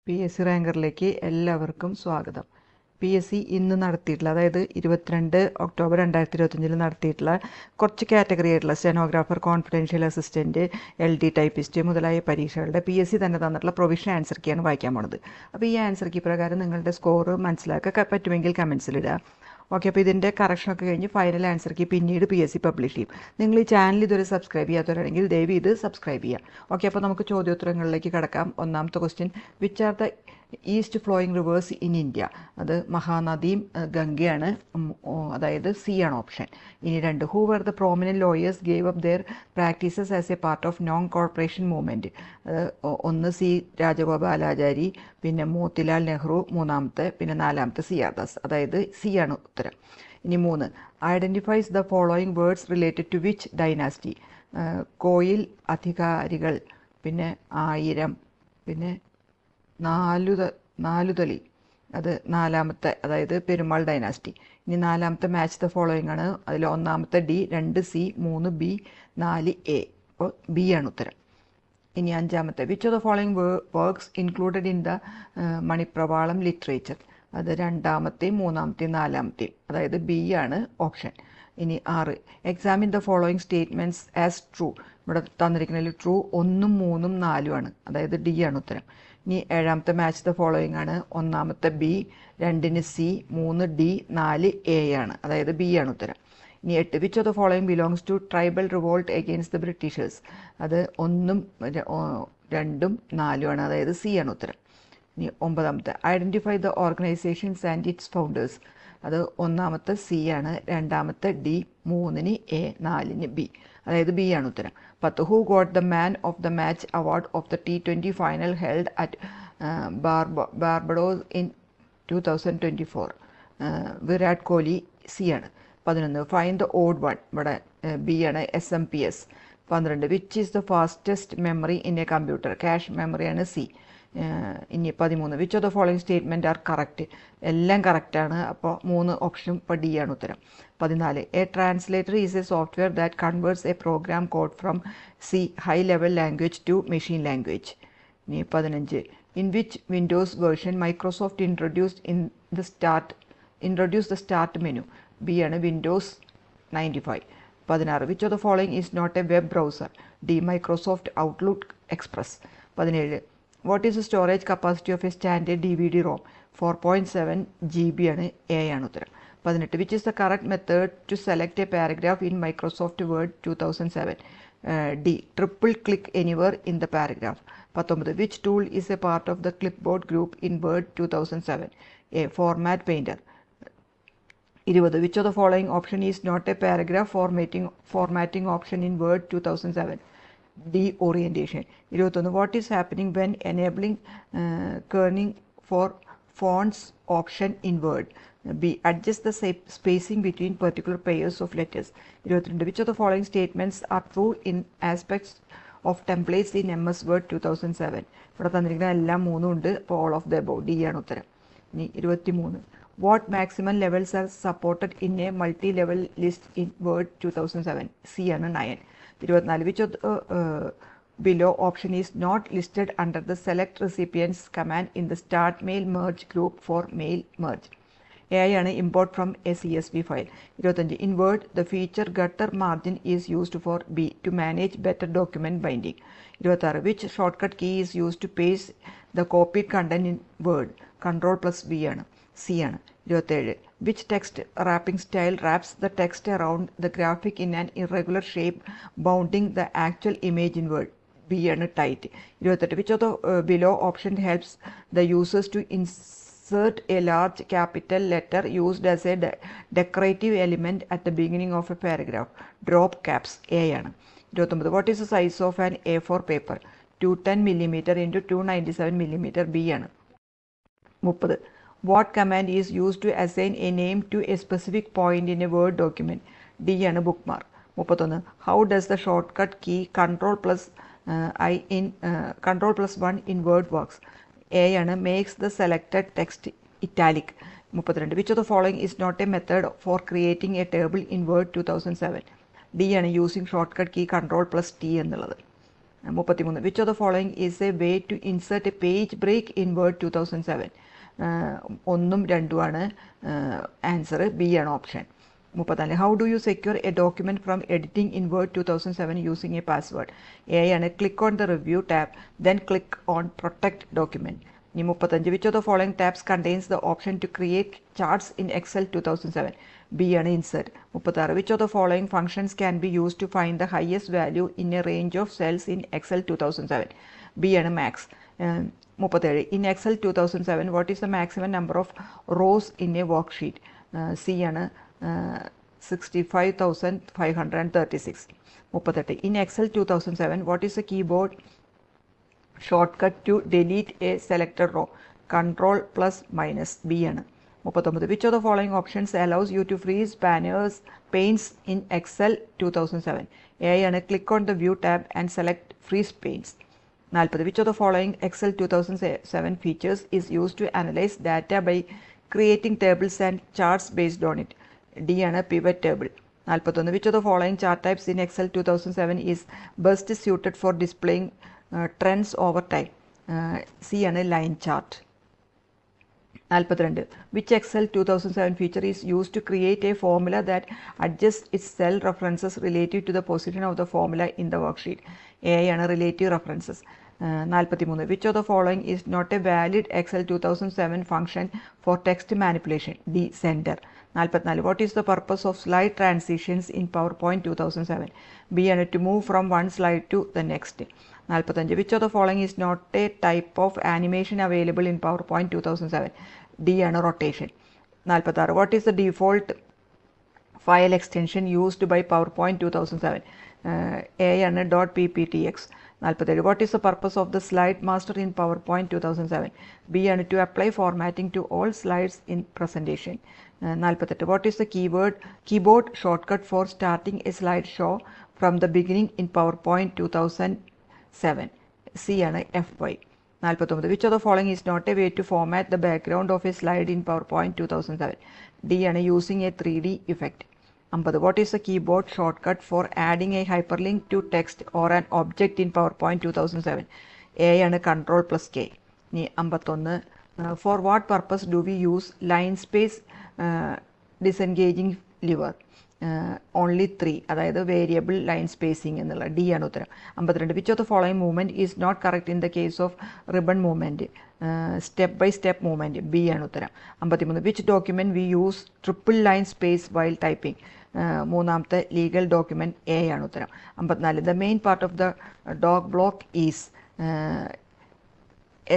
PSC റാങ്കറിലേക്ക് എല്ലാവർക്കും സ്വാഗതം. PSC ഇന്ന് നടത്തിയിട്ടുള്ള, അതായത് 22 ഒക്ടോബർ 2025 നടത്തിയിട്ടുള്ള കുറച്ച് കാറ്റഗറി ആയിട്ടുള്ള stenographer, confidential assistant, LD typist മുതലായ പരീക്ഷകളുടെ PSC തന്നെ തന്നിട്ടുള്ള പ്രൊവിഷണൽ ആൻസർ കീയാണ് വായിക്കാൻ പോണത്. അപ്പോൾ ഈ ആൻസർ കീ പ്രകാരം നിങ്ങളുടെ സ്കോർ മനസ്സിലാക്കാൻ പറ്റുമെങ്കിൽ കമൻസിലിടുക. ഓക്കെ, അപ്പോൾ ഇതിൻ്റെ കറക്ഷനൊക്കെ കഴിഞ്ഞ് ഫൈനൽ ആൻസർ കീ പിന്നീട് PSC പബ്ലിഷ് ചെയ്യും. നിങ്ങൾ ഈ ചാനൽ ഇതുവരെ സബ്സ്ക്രൈബ് ചെയ്യാത്തവരാണെങ്കിൽ ദയവ് ഇത് സബ്സ്ക്രൈബ് ചെയ്യുക. ഓക്കെ, അപ്പോൾ നമുക്ക് ചോദ്യോത്തരങ്ങളിലേക്ക് കടക്കാം. ഒന്നാമത്തെ question, which are the east flowing rivers in India? അത് മഹാനദിയും ഗംഗയാണ്, അതായത് സി ആണ് ഓപ്ഷൻ. ഇനി 2, who were the prominent lawyers gave up their practices as a part of non corporation movement? 1 C Rajagopalachari, പിന്നെ മോത്തിലാൽ നെഹ്റു മൂന്നാമത്തെ, പിന്നെ 4മത്തെ CR ദാസ്, അതായത് സി ആണ് ഉത്തരം. ഇനി 3, identifies the following words related to which dynasty? കോയിൽ, അധികാരികൾ, പിന്നെ 1000, പിന്നെ നാലുതലി, അത് 4മത്തെ, അതായത് പെരുമാൾ ഡൈനാസ്റ്റി. ഇനി 4മത്തെ മാച്ച് ദ ഫോളോയിങ് ആണ്. അതിൽ 1മത്തെ D, 2 C, 3 B, 4 A. അപ്പോൾ B ആണ് ഉത്തരം. ഇനി 5മത്തെ, which of the following works included in the Manipravalam literature? അത് 2മത്തെയും 3മത്തെയും 4മത്തെയും, അതായത് B ആണ് ഓപ്ഷൻ. ഇനി 6, examine the following statements as true? ഇവിടെ തന്നിരിക്കുന്നതിൽ ട്രൂ 1, 3, 4 ആണ്, അതായത് D ആണ് ഉത്തരം. ഇനി 7മത്തെ മാച്ച് ദ ഫോളോയിങ് ആണ്. 1മത്തെ B, 2 C, 3 D, 4 A ആണ്, അതായത് B ആണ് ഉത്തരം. ഇനി 8, which of the following belongs to tribal revolt against the Britishers? അത് 1, 2, 4 ആണ്, അതായത് C ആണ് ഉത്തരം. ഇനി 9മത്തെ, identify the organisations and its founders? അത് 1മത്തെ C ആണ്, 2മത്തെ D, 3 A, 4 B, അതായത് B ആണ് ഉത്തരം. 10, who got the man of the match award of the T20 final held at Barbados in 2024? Virat Kohli, C ആണ്. 11, ഫൈൻഡ് ദ ഓഡ് വൺ? ഇവിടെ B ആണ്, SMPS. 12, which is the fastest memory in a computer? Cache മെമ്മറിയാണ്, C. ഇനി 13, which of the following statement are correct? എല്ലാം കറക്റ്റാണ്, അപ്പോൾ 3 ഓപ്ഷനും ഇപ്പോൾ D ആണ് ഉത്തരം. 14, a translator is a software that converts a program code from C high level language to machine language. ഇനി 15, in which Windows version Microsoft introduce the start menu? B ആണ്, Windows 95. 16, which of the following is not a web browser? D Microsoft Outlook Express. 17, what is the storage capacity of a standard DVD ROM? 4.7 GB ആണ്, A ആണ് ഉത്തരം. 18, which is the correct method to select a paragraph in Microsoft Word 2007? D triple click anywhere in the paragraph. 19, which tool is a part of the clipboard group in Word 2007? A format painter. 20, which of the following option is not a paragraph formatting option in Word 2007? D orientation. 21, what is happening when enabling kerning for fonts option in Word? B adjust the spacing between particular pairs of letters. 22, which of the following statements are true in aspects of templates in MS Word 2007? ഇവിടെ തന്നിരിക്കുന്ന എല്ലാം 3 ഉണ്ട്, അപ്പോൾ all of the above, D ആണ് ഉത്തരം. ഇനി 23, what maximum levels are supported in a multi-level list in Word 2007? C ആണ് 9. 24, which of the below option is not listed under the select recipients command in the start mail merge group for mail merge? A ആണ്, import from a CSV file. 25, in Word the feature gutter margin is used for B to manage better document binding. 26, which shortcut key is used to paste the copied content in Word? Ctrl+V ആണ്, C ആണ്. 27, which text wrapping style wraps the text around the graphic in an irregular shape bounding the actual image in Word? B ആണ്, tight. 28, which of the below option helps the users to insert a large capital letter used as a decorative element at the beginning of a paragraph? Drop caps. A ആണ്. 29, what is the size of an A4 paper? 210 mm into 297 mm. B ആണ്. 30, what command is used to assign a name to a specific point in a Word document? D ആണ്, bookmark. 31, how does the shortcut key Ctrl+1 in Word works? A ആണ്, makes the selected text italic. 32, which of the following is not a method for creating a table in Word 2007? D ആണ്, using shortcut key Ctrl+T എന്നുള്ളത്. 33. Which of the following is a way to insert a page break in Word 2007? ഒന്നും രണ്ടുമാണ് answer. B ആണ് option. 34. How do you secure a document from editing in Word 2007 using a password? A ആണ് click on the review tab, then click on protect document. 35. Which of the following tabs contains the option to create charts in Excel 2007? B ആണ് insert. 36. Which of the following functions can be used to find the highest value in a range of cells in Excel 2007? B ആണ് max. 37. In Excel 2007, what is the maximum number of rows in a worksheet? C ആണ് 65,536. 38. In Excel 2007, what is the keyboard shortcut to delete a selected row? Control plus minus. B ആണ്. 39. Which of the following options allows you to freeze banners panes in Excel 2007? A ആണ് click on the view tab and select freeze panes. 40. Which of the following Excel 2007 features is used to analyze data by creating tables and charts based on it? D ആണ് pivot table. 41. Which of the following chart types in Excel 2007 is best suited for displaying trends over time? C ആണ് line chart. 42. Which Excel 2007 feature is used to create a formula that adjusts its cell references relative to the position of the formula in the worksheet? A ആണ് relative references. 43. Which of the following is not a valid Excel 2007 function for text manipulation? D. Sender. 44. What is the purpose of slide transitions in PowerPoint 2007? B ആണ് to move from one slide to the next. 45. Which of the following is not a type of animation available in PowerPoint 2007? D ആണ് rotation. 46. What is the default file extension used by PowerPoint 2007? A ആണ് .pptx. 47. What is the purpose of the slide master in PowerPoint 2007? B ആണ് to apply formatting to all slides in presentation. 48. What is the keyboard shortcut for starting a slideshow from the beginning in PowerPoint 2007? C ആണ് F5. 49. Which of the following is not a way to format the background of a slide in PowerPoint 2007? D ആണ് using a 3D effect. 50. What is the keyboard shortcut for adding a hyperlink to text or an object in PowerPoint 2007? A ആണ് Control plus K. 51. For what purpose do we use line space disengaging lever? Only 3. അതായത് variable line spacing എന്നുള്ള D ആണ് ഉത്തരം. 52. Which of the following movement is not correct in the case of ribbon movement? Step by step movement. B ആണ് ഉത്തരം. 53. Which document we use triple line space while typing? മൂന്നാമത്തെ legal document. A ആണ് ഉത്തരം. 54. The main part of the dog block is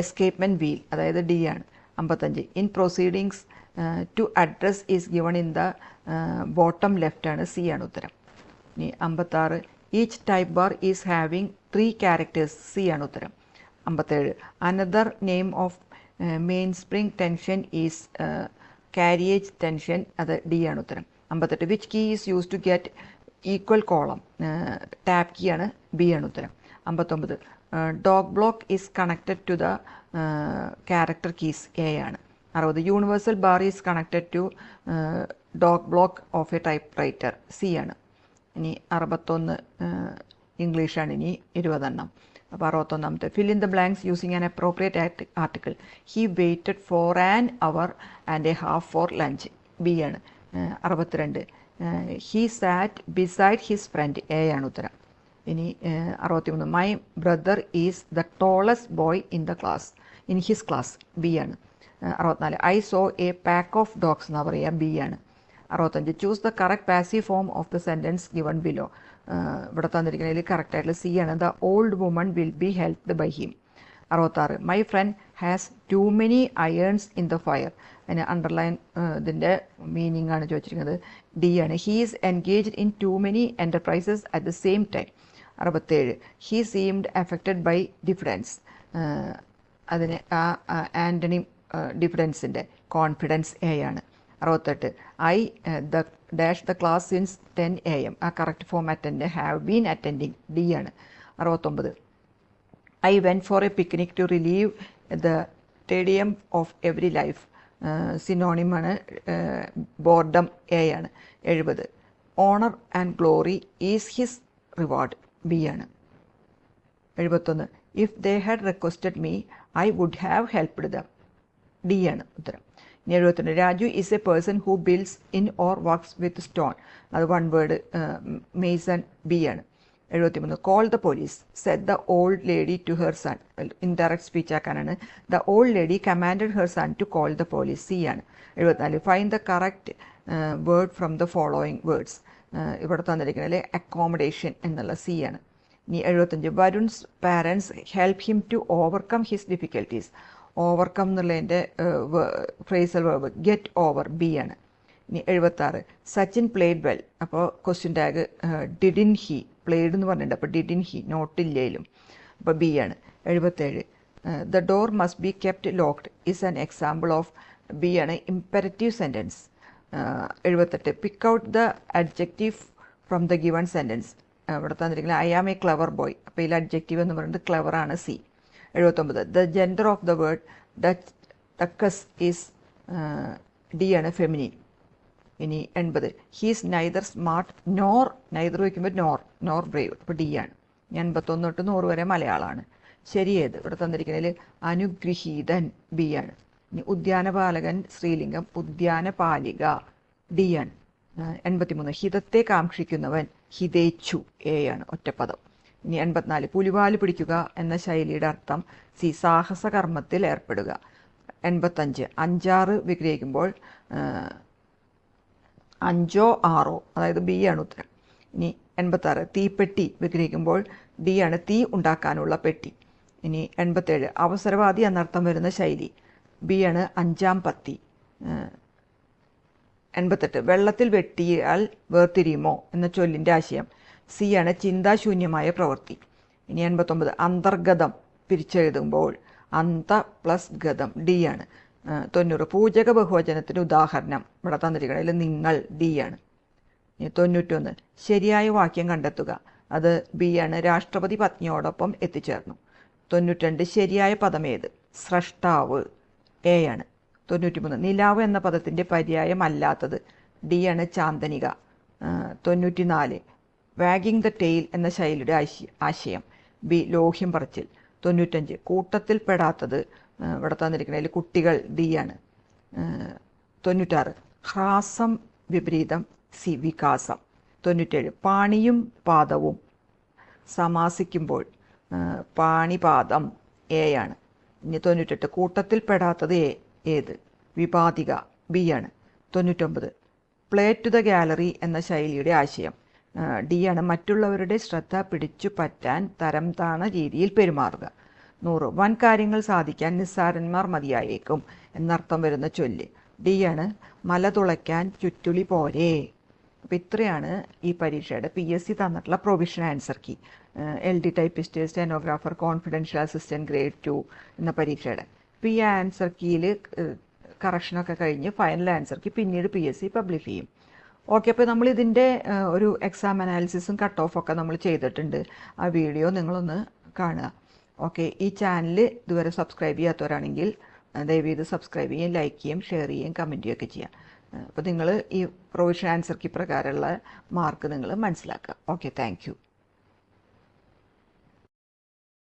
escapement wheel, അതായത് D ആണ്. 55. In proceedings to address is given in the bottom left ആണ്. C ആണ് ഉത്തരം. ഇനി 56. Each type bar is having 3 characters. C ആണ് ഉത്തരം. 57. Another name of main spring tension is carriage tension, അത് D ആണ് ഉത്തരം. 58. Which key is use to get equal column? Tab key ആണ്. ബി ആണ് ഉത്തരം. 59. Dog block is connected to the character keys. A ആണ്. 60. Universal bar is connected to dog block of A type writer. C ആണ്. ഇനി 61 ഇംഗ്ലീഷാണ്. ഇനി 20 അപ്പോൾ 61. Fill in the blanks using an appropriate article. He waited for an hour and a half for lunch. B ആണ്. 62. He sat beside his friend. A ആണ് ഉത്തരം. ഇനി 63. My brother is the tallest boy in his class. B ആണ്. 64. I saw a pack of dogs എന്നാ പറയുക. B ആണ്. 65. Choose the correct passive form of the sentence given below. ഇവിടെ തന്നിരിക്കുന്നതിൽ കറക്റ്റായിട്ടുള്ള സി ആണ്. The old woman will be helped by him. 66. My friend has too many irons in the fire. അതിന് underline ഇതിൻ്റെ meaning ആണ് ചോദിച്ചിരിക്കുന്നത്. D ആണ്. He is engaged in too many enterprises at the same time. 67. He seemed affected by difference. അതിന് antonym ഡിഫറൻസിൻ്റെ confidence. A ആണ്. 68. I the dash the class since 10 AM. ആ correct ഫോമാറ്റിൻ്റെ have been attending. D ആണ്. 69. I went for a picnic to relieve the tedium of every life. സിനോണിമാണ് boredom. A ആണ്. 70. Honour and glory is his reward. B ആണ്. 71. If they had requested me, I would have helped them. D ആണ് ഉത്തരം. ഇനി 72. Raju is a person who builds in or works with stone. അത് one word mason. B ആണ്. 73. Call the police said the old lady to her son. Indirect speech ആക്കാനാണ്. The old lady commanded her son to call the police. C ആണ്. 74. Find the correct word from the following words. ഇവിടെ തന്നിരിക്കുന്നതിൽ accommodation എന്നുള്ള C ആണ്. ഇനി 75. Varun's parents help him to overcome his difficulties. Overcome എന്നുള്ളതിൻ്റെ phrasal verb get over. B ആണ്. ഇനി 76. Sachin played well. അപ്പോൾ question tag didn't he. Played എന്ന് പറഞ്ഞിട്ടുണ്ട്, അപ്പോൾ ഡിഡിൻ ഹി നോട്ടില്ലേലും, അപ്പോൾ ബി ആണ്. 77. The door must be kept locked is an example of. B ആണ്. Imperative sentence. 78. Pick out the adjective from the given sentence. ഇവിടെ തന്നിരിക്കുന്നത് I am a clever boy. അപ്പോൾ ഇതിൽ അഡ്ജക്റ്റീവ് എന്ന് പറയുന്നത് ക്ലവറാണ്. C. 79. The gender of the word duchess is. D ആണ്. Feminine. ഇനി 80. He's neither smart nor. Neither വയ്ക്കുമ്പോൾ നോർ ബ്രേവ്. അപ്പോൾ ഡി ആണ്. 81 തൊട്ട് 100 വരെ മലയാളമാണ്. ശരിയേത് ഇവിടെ തന്നിരിക്കുന്നതിൽ അനുഗ്രഹീതൻ. ബി ആണ്. ഇനി ഉദ്യാനപാലകൻ സ്ത്രീലിംഗം ഉദ്യാനപാലിക. ഡി ആണ്. 83. ഹിതത്തെ കാക്ഷിക്കുന്നവൻ ഹിതേച്ചു. എ ആണ്. ഒറ്റപ്പദം. ഇനി 84. പുലിവാല് പിടിക്കുക എന്ന ശൈലിയുടെ അർത്ഥം സി. സാഹസകർമ്മത്തിൽ ഏർപ്പെടുക. 85. 5-6 വിഗ്രഹിക്കുമ്പോൾ 5ഓ 6ഓ, അതായത് ബി ആണ് ഉത്തരം. ഇനി 86. തീപ്പെട്ടി വിഗ്രഹിക്കുമ്പോൾ ഡി ആണ്. തീ ഉണ്ടാക്കാനുള്ള പെട്ടി. ഇനി 87. അവസരവാദി എന്നർത്ഥം വരുന്ന ശൈലി. ബി ആണ്. 5-ാം പത്തി. 88. വെള്ളത്തിൽ വെട്ടിയാൽ വേർതിരിയുമോ എന്ന ചൊല്ലിൻ്റെ ആശയം. സി ആണ്. ചിന്താശൂന്യമായ പ്രവൃത്തി. ഇനി 89. അന്തർഗതം പിരിച്ചെഴുതുമ്പോൾ അന്ത പ്ലസ് ഗതം. ഡി ആണ്. 90. പൂജക ബഹുവചനത്തിന് ഉദാഹരണം ഇവിടെ തന്നിരിക്കണതിൽ നിങ്ങൾ. ഡി ആണ്. ഇനി 91. ശരിയായ വാക്യം കണ്ടെത്തുക. അത് ബി ആണ്. രാഷ്ട്രപതി പത്നിയോടൊപ്പം എത്തിച്ചേർന്നു. 92. ശരിയായ പദമേത്? സ്രഷ്ടാവ്. എ ആണ്. 93. നിലാവ് എന്ന പദത്തിൻ്റെ പര്യായമല്ലാത്തത്. ഡി ആണ്. ചാന്തനിക. 94. വാഗിങ് ദ ടെയിൽ എന്ന ശൈലിയുടെ ആശയം. ബി. ലോഹ്യം പറച്ചിൽ. 95. കൂട്ടത്തിൽ പെടാത്തത് ഇവിടെ തന്നിരിക്കുന്നതിൽ കുട്ടികൾ. ഡി ആണ്. 96. ഹ്രാസം വിപരീതം. സി. വികാസം. 97. പാണിയും പാദവും സമാസിക്കുമ്പോൾ പാണിപാദം. എ ആണ്. ഇനി 98. കൂട്ടത്തിൽ പെടാത്തത് ഏത്? വിപാതിക. ബി ആണ്. 99. പ്ലേ ടു ദ ഗാലറി എന്ന ശൈലിയുടെ ആശയം. ഡി ആണ്. മറ്റുള്ളവരുടെ ശ്രദ്ധ പിടിച്ചു പറ്റാൻ തരം താണ രീതിയിൽ പെരുമാറുക. 100. വൻ കാര്യങ്ങൾ സാധിക്കാൻ നിസ്സാരന്മാർ മതിയായേക്കും എന്നർത്ഥം വരുന്ന ചൊല്ല്. ഡി ആണ്. മല തുളയ്ക്കാൻ ചുറ്റുളി പോരെ. അപ്പോൾ ഇത്രയാണ് ഈ പരീക്ഷയുടെ PSC തന്നിട്ടുള്ള provision answer key. LD typist, stenographer, confidential assistant grade 2 എന്ന പരീക്ഷയുടെ. അപ്പോൾ ഈ ആൻസർ കീയിൽ കറക്ഷനൊക്കെ കഴിഞ്ഞ് ഫൈനൽ ആൻസർ കീ പിന്നീട് PSC പബ്ലിഷ് ചെയ്യും. ഓക്കെ, അപ്പോൾ നമ്മളിതിൻ്റെ ഒരു എക്സാം അനാലിസിസും കട്ട് ഓഫൊക്കെ നമ്മൾ ചെയ്തിട്ടുണ്ട്. ആ വീഡിയോ നിങ്ങളൊന്ന് കാണുക. ഓക്കെ, ഈ ചാനൽ ഇതുവരെ സബ്സ്ക്രൈബ് ചെയ്യാത്തവരാണെങ്കിൽ ദയവ് ചെയ്ത് സബ്സ്ക്രൈബ് ചെയ്യുകയും ലൈക്ക് ചെയ്യുകയും ഷെയർ ചെയ്യുകയും കമൻറ്റ് ചെയ്യുകയൊക്കെ ചെയ്യാം. അപ്പോൾ നിങ്ങൾ ഈ പ്രൊവിഷൻ ആൻസർ കീ പ്രകാരമുള്ള മാർക്ക് നിങ്ങൾ മനസ്സിലാക്കുക. Okay, thank you.